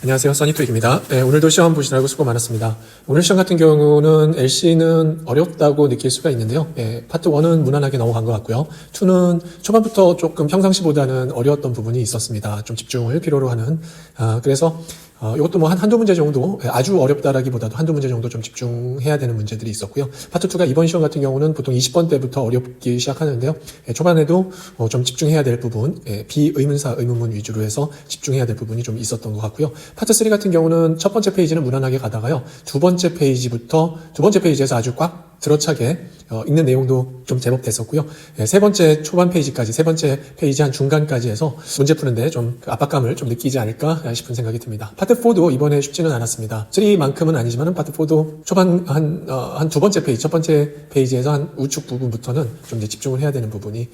안녕하세요. 써니토익입니다. 네, 오늘도 시험 보시느라고 수고 많았습니다. 오늘 시험 같은 경우는 LC는 어렵다고 느낄 수가 있는데요. 파트 1은 무난하게 넘어간 것 같고요. 2는 초반부터 조금 평상시보다는 어려웠던 부분이 있었습니다. 좀 집중을 필요로 하는. 그래서 이것도 뭐 한두 문제 정도, 아주 어렵다라기보다도 한두 문제 정도 좀 집중해야 되는 문제들이 있었고요. 파트 2가 이번 시험 같은 경우는 보통 20번 때부터 어렵기 시작하는데요. 초반에도 좀 집중해야 될 부분, 비의문사, 의문문 위주로 해서 집중해야 될 부분이 좀 있었던 것 같고요. 파트 3 같은 경우는 첫 번째 페이지는 무난하게 가다가요. 두 번째 페이지에서 아주 꽉 들어차게 읽는 내용도 좀 제법 됐었고요. 세 번째 초반 페이지까지, 세 번째 페이지 한 중간까지 해서 문제 푸는데 좀 압박감을 좀 느끼지 않을까 싶은 생각이 듭니다. 파트 4도 이번에 쉽지는 않았습니다. 3만큼은 아니지만 파트 4도 초반 한 두 번째 페이지, 첫 번째 페이지에서 한 우측 부분부터는 좀 이제 집중을 해야 되는 부분이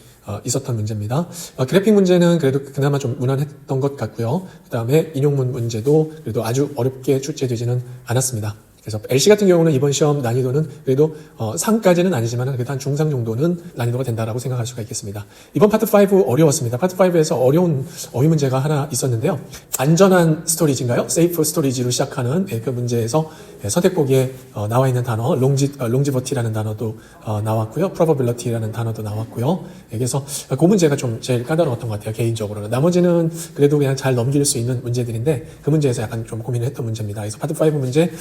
있었던 문제입니다. 그래픽 문제는 그래도 그나마 좀 무난했던 것 같고요. 그 다음에 인용문 문제도 그래도 아주 어렵게 출제되지는 않았습니다. 그래서 LC 같은 경우는 이번 시험 난이도는 그래도 상까지는 아니지만 그래도 한 중상 정도는 난이도가 된다라고 생각할 수가 있겠습니다. 이번 파트 5 어려웠습니다. 파트 5에서 어려운 어휘 문제가 하나 있었는데요. 안전한 스토리지인가요? Safe Storage로 시작하는 그 문제에서 선택보기에 나와 있는 단어 longevity라는 단어도 나왔고요. probability라는 단어도 나왔고요. 그래서 그 문제가 좀 제일 까다로웠던 것 같아요. 개인적으로는. 나머지는 그래도 그냥 잘 넘길 수 있는 문제들인데 그 문제에서 약간 좀 고민을 했던 문제입니다. 그래서 파트 5 문제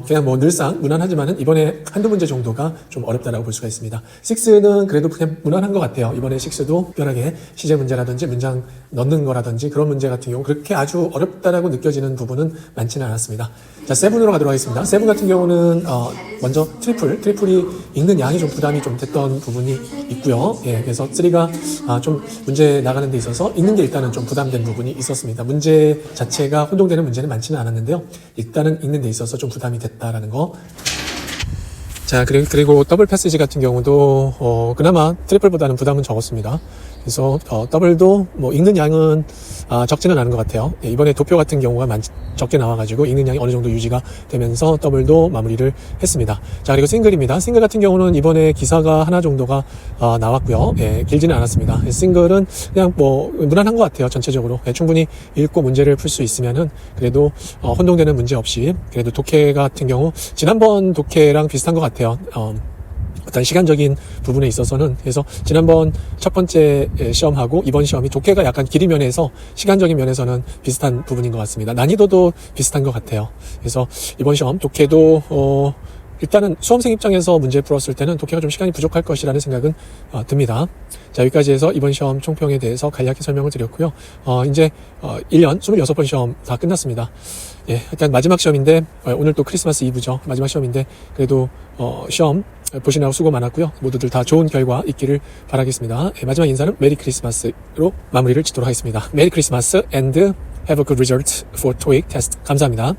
그냥 뭐 늘상 무난하지만은 이번에 한두 문제 정도가 좀 어렵다라고 볼 수가 있습니다. 6는 그래도 그냥 무난한 것 같아요. 이번에 6도 특별하게 시제 문제라든지 문장 넣는 거라든지 그런 문제 같은 경우 그렇게 아주 어렵다라고 느껴지는 부분은 많지는 않았습니다. 자, 7으로 가도록 하겠습니다. 7 같은 경우는 먼저 트리플이 읽는 양이 좀 부담이 좀 됐던 부분이 있고요. 그래서 3가 좀 문제 나가는 데 있어서 읽는 게 일단은 좀 부담된 부분이 있었습니다. 문제 자체가 혼동되는 문제는 많지는 않았는데요. 일단은 읽는 데 있어서 좀 부담이 됐다라는 거. 자, 그리고 더블 패시지 같은 경우도 그나마 트리플보다는 부담은 적었습니다. 그래서 더블도 뭐 읽는 양은 적지는 않은 것 같아요. 이번에 도표 같은 경우가 적게 나와가지고 읽는 양이 어느 정도 유지가 되면서 더블도 마무리를 했습니다. 자, 그리고 싱글입니다. 싱글 같은 경우는 이번에 기사가 하나 정도가 나왔고요. 길지는 않았습니다. 싱글은 그냥 뭐 무난한 것 같아요. 전체적으로 충분히 읽고 문제를 풀 수 있으면은 그래도 혼동되는 문제 없이 그래도 독해 같은 경우 지난번 독해랑 비슷한 것 같아요. 어떤 시간적인 부분에 있어서는 그래서 지난번 첫 번째 시험하고 이번 시험이 독해가 약간 길이 면에서 시간적인 면에서는 비슷한 부분인 것 같습니다. 난이도도 비슷한 것 같아요. 그래서 이번 시험 독해도 일단은 수험생 입장에서 문제 풀었을 때는 독해가 좀 시간이 부족할 것이라는 생각은 듭니다. 자, 여기까지 해서 이번 시험 총평에 대해서 간략히 설명을 드렸고요. 이제 1년 26번 시험 다 끝났습니다. 일단 마지막 시험인데 오늘 또 크리스마스 이브죠. 마지막 시험인데 그래도 시험 보시느라고 수고 많았고요. 모두들 다 좋은 결과 있기를 바라겠습니다. 마지막 인사는 메리 크리스마스로 마무리를 짓도록 하겠습니다. 메리 크리스마스 and have a good result for TOEIC test. 감사합니다.